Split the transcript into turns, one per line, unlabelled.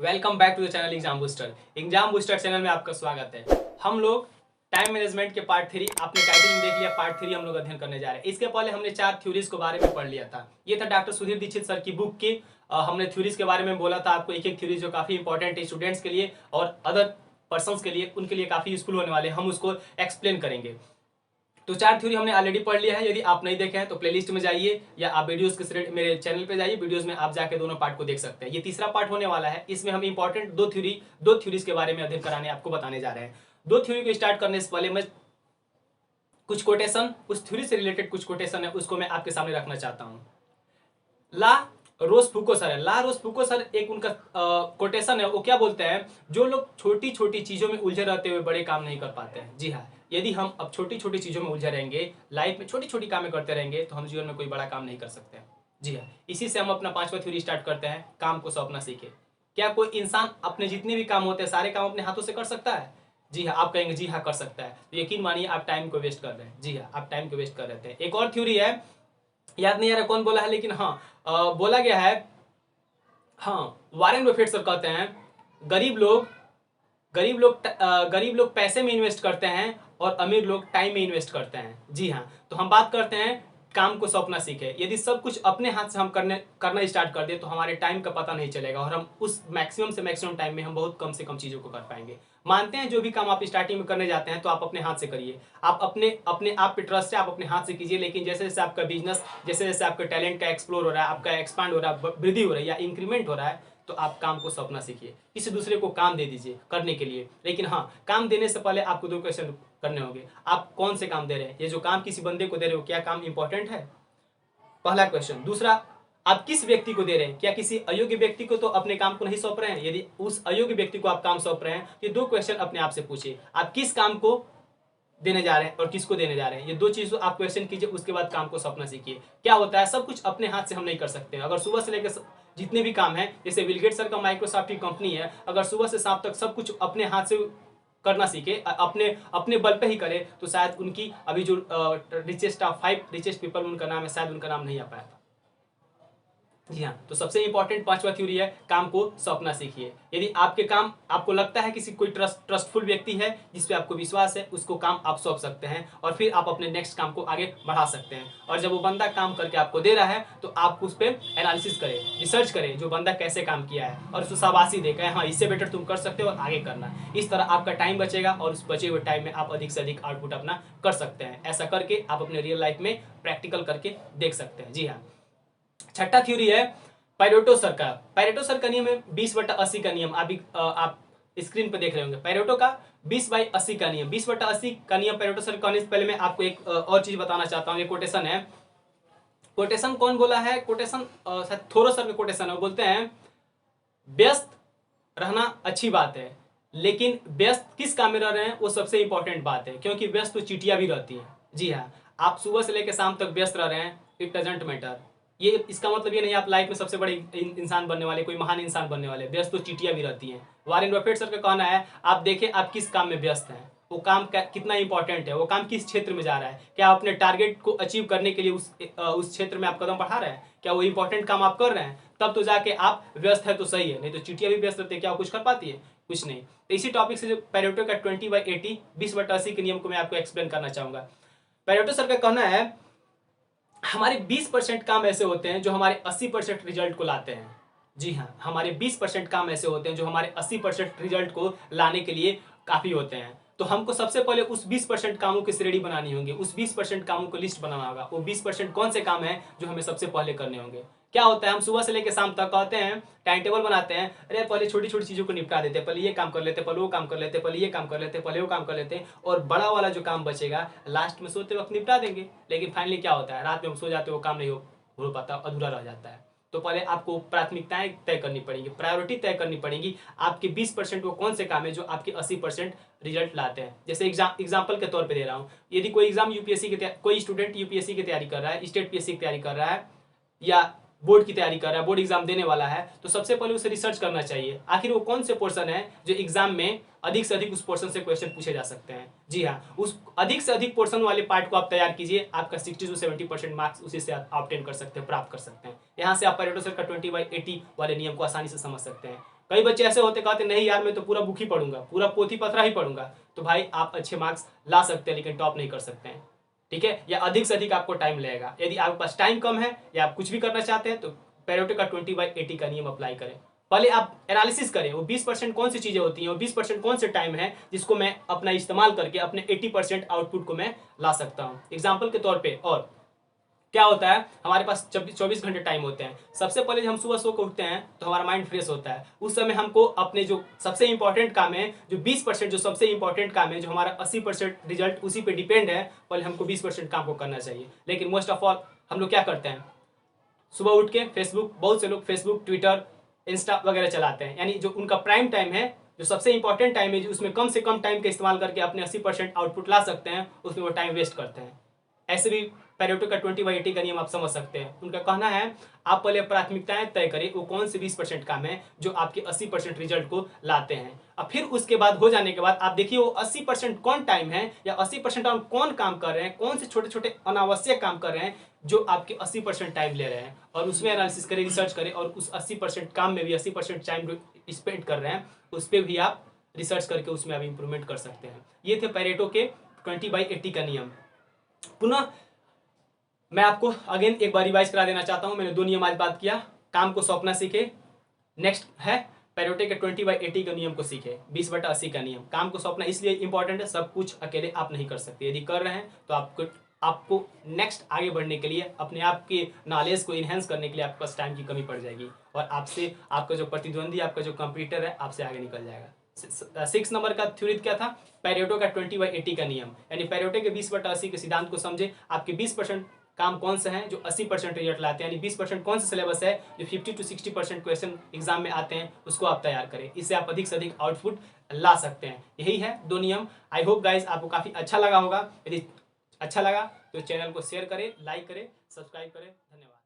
Welcome back to the channel exam booster. Exam booster channel में आपका स्वागत है। हम लोग टाइम मैनेजमेंट के पार्ट 3 आपने टाइटल में देख लिया, पार्ट 3 हम लोग अध्ययन करने जा रहे हैं। इसके पहले हमने 4 थ्योरीज के बारे में पढ़ लिया था। ये था डॉक्टर सुधीर दीक्षित सर की बुक की। हमने थ्योरीज के बारे में बोला था आपको, एक एक थ्योरी जो काफी इंपॉर्टेंट है स्टूडेंट्स के लिए और अदर पर्सनस के लिए, उनके लिए काफी यूजफुल होने वाले, हम उसको एक्सप्लेन करेंगे। तो 4 थ्योरी हमने ऑलरेडी पढ़ लिया है। यदि आप नहीं देखे हैं तो प्लेलिस्ट में जाइए या आप वीडियोस के मेरे चैनल पे जाइए, वीडियोस में आप जाके दोनों पार्ट को देख सकते हैं। ये तीसरा पार्ट होने वाला है। इसमें हम इंपॉर्टेंट दो थ्योरीज के बारे में अध्ययन कराने आपको बताने जा रहे हैं। दो थ्योरी को स्टार्ट करने से पहले मैं कुछ कोटेशन, उस थ्योरी से रिलेटेड कुछ कोटेशन है उसको मैं आपके सामने रखना चाहता हूँ। ला रोसफुको सर है, ला रोसफुको सर एक उनका कोटेशन है। वो क्या बोलते हैं, जो लोग छोटी छोटी चीजों में उलझे रहते हुए बड़े काम नहीं कर पाते हैं। जी हाँ, यदि हम अब छोटी छोटी चीजों में उलझे रहेंगे, लाइफ में छोटी छोटी कामें करते रहेंगे, तो हम जीवन में कोई बड़ा काम नहीं कर सकते हैं। जी हाँ, इसी से हम अपना 5वां थ्योरी स्टार्ट करते हैं, काम को सौंपना सीखे। क्या कोई इंसान अपने जितने भी काम होते हैं सारे काम अपने हाथों से कर सकता है? जी हाँ, आप कहेंगे जी हाँ कर सकता है। तो यकीन मानिए आप टाइम को वेस्ट कर रहे हैं। जी हाँ, आप टाइम को वेस्ट कर रहे हैं। एक और थ्योरी है, याद नहीं आ रहा कौन बोला है, लेकिन हाँ बोला गया है, हाँ वारेन बफेट सर कहते हैं गरीब लोग गरीब लोग पैसे में इन्वेस्ट करते हैं और अमीर लोग टाइम में इन्वेस्ट करते हैं। जी हाँ, तो हम बात करते हैं काम को सौंपना सीखे। यदि सब कुछ अपने हाथ से हम करना स्टार्ट कर दे तो हमारे टाइम का पता नहीं चलेगा और हम उस मैक्सिमम से मैक्सिमम टाइम में हम बहुत कम से कम चीजों को कर पाएंगे। मानते हैं जो भी काम आप स्टार्टिंग में करने जाते हैं तो आप अपने हाथ से करिए, आप अपने अपने आप पे ट्रस्ट है, आप अपने हाथ से कीजिए। लेकिन जैसे जैसे आपका बिजनेस, जैसे जैसे आपका टैलेंट का एक्सप्लोर हो रहा है, आपका एक्सपांड हो रहा है, वृद्धि हो रही है या इंक्रीमेंट हो रहा है, तो आप काम को सौंपना सीखिए। किसी दूसरे को काम दे दीजिए करने के लिए। लेकिन हाँ, काम देने से पहले आपको 2 क्वेश्चन करने होंगे। आप कौन से काम दे रहे हैं? ये जो काम किसी बंदे को दे रहे हो, क्या काम इंपॉर्टेंट है? पहला क्वेश्चन। दूसरा, आप किस व्यक्ति को दे रहे हैं? क्या किसी अयोग्य व्यक्ति को तो अपने काम को नहीं सौंप रहे हैं? यदि उस अयोग्य व्यक्ति को आप काम सौंप रहे हैं, ये 2 क्वेश्चन अपने आप से पूछिए। आप किस काम को देने जा रहे हैं और किसको देने जा रहे हैं? ये 2 चीज आप क्वेश्चन कीजिए, उसके बाद काम को सौंपना सीखिए। क्या होता है, सब कुछ अपने हाथ से हम नहीं कर सकते हैं। अगर सुबह से लेकर जितने भी काम है, जैसे बिल गेट्स सर का माइक्रोसॉफ्ट की कंपनी है, अगर सुबह से शाम तक सब कुछ अपने हाथ से करना सीखे, अपने अपने बल पे ही करे, तो शायद उनकी अभी जो रिचेस्ट ऑफ 5 रिचेस्ट पीपल उनका नाम है, शायद उनका नाम नहीं आ पाया था। जी हाँ, तो सबसे इंपॉर्टेंट 5वां थ्योरी है, काम को सौंपना सीखिए। यदि आपके काम, आपको लगता है किसी कोई ट्रस्टफुल व्यक्ति है जिस पे आपको विश्वास है, उसको काम आप सौंप सकते हैं और फिर आप अपने नेक्स्ट काम को आगे बढ़ा सकते हैं। और जब वो बंदा काम करके आपको दे रहा है तो आप उस पर एनालिसिस करें, रिसर्च करें, जो बंदा कैसे काम किया है और उसको शाबाशी देकर, हाँ इससे बेटर तुम कर सकते हो और आगे करना। इस तरह आपका टाइम बचेगा और उस बचे हुए टाइम में आप अधिक से अधिक आउटपुट अपना कर सकते हैं। ऐसा करके आप अपने रियल लाइफ में प्रैक्टिकल करके देख सकते हैं। जी हाँ, छठा थ्योरी है पैरेटो सर का। पैरेटो सर का नियम है 20/80 का नियम। आप स्क्रीन पे देख रहे होंगे पैरेटो का 20/80 का नियम। 20/80 का नियम पैरेटो सर कहने से पहले मैं आपको एक और चीज बताना चाहता हूँ। ये कोटेशन है, कोटेशन कौन बोला है? कोटेशन थोरो सर का कोटेशन है। वो बोलते हैं व्यस्त रहना अच्छी बात है, लेकिन व्यस्त किस काम में रह रहे हैं वो सबसे इंपॉर्टेंट बात है, क्योंकि व्यस्त तो चीटियां भी रहती हैं। जी हाँ, आप सुबह से लेकर शाम तक व्यस्त रह रहे हैं, इट डजेंट मैटर। ये इसका मतलब ये नहीं आप लाइफ में सबसे बड़े इंसान बनने वाले, कोई महान इंसान बनने वाले। व्यस्त तो चीटियां भी रहती हैं। वारेन बफेट सर का कहना है, आप देखें आप किस काम में व्यस्त हैं, वो काम कितना इंपॉर्टेंट है, वो काम किस क्षेत्र में जा रहा है, क्या आप अपने टारगेट को अचीव करने के लिए उस क्षेत्र में आप कदम बढ़ा रहे हैं, क्या वो इंपॉर्टेंट काम आप कर रहे हैं, तब तो जाके आप व्यस्त है तो सही है। नहीं तो चिटिया भी व्यस्त रहती है, क्या वो कुछ कर पाती है? कुछ नहीं। तो इसी टॉपिक से जो पैरेटो का 20/80 20/80 के नियम को मैं आपको एक्सप्लेन करना चाहूंगा। पैरेटो सर का कहना है हमारे 20% काम ऐसे होते हैं जो हमारे 80% रिजल्ट को लाते हैं। जी हाँ, हमारे 20% काम ऐसे होते हैं जो हमारे 80% रिजल्ट को लाने के लिए काफी होते हैं। तो हमको सबसे पहले उस 20% कामों की श्रेणी बनानी होगी, उस 20% कामों को लिस्ट बनाना होगा। वो 20% कौन से काम है जो हमें सबसे पहले करने होंगे? क्या होता है, हम सुबह से लेकर शाम तक कहते हैं, टाइम टेबल बनाते हैं, अरे पहले छोटी छोटी चीजों को निपटा देते हैं, पहले ये काम कर लेते, पहले वो काम कर लेते, पहले ये काम कर लेते, पहले वो काम कर लेते, और बड़ा वाला जो काम बचेगा लास्ट में सोते वक्त निपटा देंगे। लेकिन फाइनली क्या होता है, रात में हम सो जाते हैं, वो काम नहीं हो पाता, अधूरा रह जाता है। तो पहले आपको प्राथमिकताएं तय करनी पड़ेंगी, प्रायोरिटी तय करनी पड़ेगी। आपके 20% वो कौन से काम है जो आपके 80% रिजल्ट लाते हैं। जैसे एग्जाम्पल के तौर पे दे रहा हूँ, यदि कोई एग्जाम यूपीएससी की कोई स्टूडेंट यूपीएससी की तैयारी कर रहा है, स्टेट पीएससी की तैयारी कर रहा है या बोर्ड की तैयारी कर रहा है, बोर्ड एग्जाम देने वाला है, तो सबसे पहले उसे रिसर्च करना चाहिए आखिर वो कौन से पोर्शन है जो एग्जाम में अधिक से अधिक उस पोर्शन से क्वेश्चन पूछे जा सकते हैं। जी हाँ, उस अधिक से अधिक पोर्शन वाले पार्ट को आप तैयार कीजिए, आपका 60 से 70% मार्क्स उसी से आप ऑब्टेन कर सकते हैं, प्राप्त कर सकते हैं। यहाँ से आप पैरेटो सर का 20/80 वाले नियम को आसानी से समझ सकते हैं। कई बच्चे ऐसे होते कहते नहीं यार मैं तो पूरा बुक ही पढ़ूंगा, पूरा पोथी पथरा ही पढ़ूंगा, तो भाई आप अच्छे मार्क्स ला सकते हैं लेकिन टॉप नहीं कर सकते हैं, ठीक है। या अधिक से अधिक आपको टाइम लगेगा। यदि आपके पास टाइम कम है या आप कुछ भी करना चाहते हैं तो पेरेटो का 20/80 का नियम अप्लाई करें। पहले आप एनालिसिस करें वो 20% कौन सी चीजें होती हैं, वो 20% कौन से टाइम है जिसको मैं अपना इस्तेमाल करके अपने 80% आउटपुट को मैं ला सकता हूँ। एग्जाम्पल के तौर पर, और क्या होता है, हमारे पास 24 घंटे टाइम होते हैं। सबसे पहले जब हम सुबह सो के उठते हैं तो हमारा माइंड फ्रेश होता है। उस समय हमको अपने जो सबसे इंपॉर्टेंट काम है, जो 20% जो सबसे इंपॉर्टेंट काम है, जो हमारा 80% रिजल्ट उसी पे डिपेंड है, पहले हमको 20% काम को करना चाहिए। लेकिन मोस्ट ऑफ ऑल हम लोग क्या करते हैं, सुबह उठ के फेसबुक, बहुत से लोग फेसबुक, ट्विटर, इंस्टा वगैरह चलाते हैं। यानी जो उनका प्राइम टाइम है, जो सबसे इंपॉर्टेंट टाइम है, जो उसमें कम से कम टाइम का इस्तेमाल करके अपने 80% आउटपुट ला सकते हैं, उसमें वो टाइम वेस्ट करते हैं। ऐसे भी पेरेटो का 20/80 का नियम आप समझ सकते हैं। उनका कहना है आप पहले प्राथमिकताएं तय करें, वो कौन से 20% काम है जो आपके 80% रिजल्ट को लाते हैं। अब फिर उसके बाद हो जाने के बाद आप देखिए वो 80% कौन टाइम है या 80% आप कौन काम कर रहे हैं, कौन से छोटे छोटे अनावश्यक काम कर रहे हैं जो आपके 80% टाइम ले रहे हैं, और उसमें एनालिसिस करें, रिसर्च करें, और उस 80% काम में भी 80% टाइम जो स्पेंड कर रहे हैं उस पर भी आप रिसर्च करके उसमें आप इंप्रूवमेंट कर सकते हैं। ये थे पेरेटो के 20/80 का नियम। पुनः मैं आपको अगेन एक बार रिवाइज करा देना चाहता हूं। मैंने 2 नियम आज बात किया, काम को सौंपना सीखे। नेक्स्ट है पेरेटो के 20/80 के नियम को सीखे, 20/80 का नियम। काम को सौंपना इसलिए इंपॉर्टेंट है, सब कुछ अकेले आप नहीं कर सकते। यदि कर रहे हैं तो आपको नेक्स्ट आगे बढ़ने के लिए, अपने आप के नॉलेज को इन्हेंस करने के लिए आपके पास टाइम की कमी पड़ जाएगी, और आपसे आपका जो प्रतिद्वंदी, आपका जो कंपटीटर है, आपसे आगे निकल जाएगा। 6 नंबर का थ्योरी क्या था, पेरेटो का 20/80 का नियम, यानी पेरेटो के 20/80 के सिद्धांत को समझे। आपके 20% काम कौन से हैं जो 80% रिजल्ट लाते हैं, यानी 20% कौन सा सिलेबस है जो 50 to 60% क्वेश्चन एग्जाम में आते हैं, उसको आप तैयार करें। इससे आप अधिक से अधिक आउटपुट ला सकते हैं। यही है 2 नियम। आई होप गाइज आपको काफी अच्छा लगा होगा। यदि अच्छा लगा तो चैनल को शेयर करें, लाइक करें, सब्सक्राइब करें। धन्यवाद।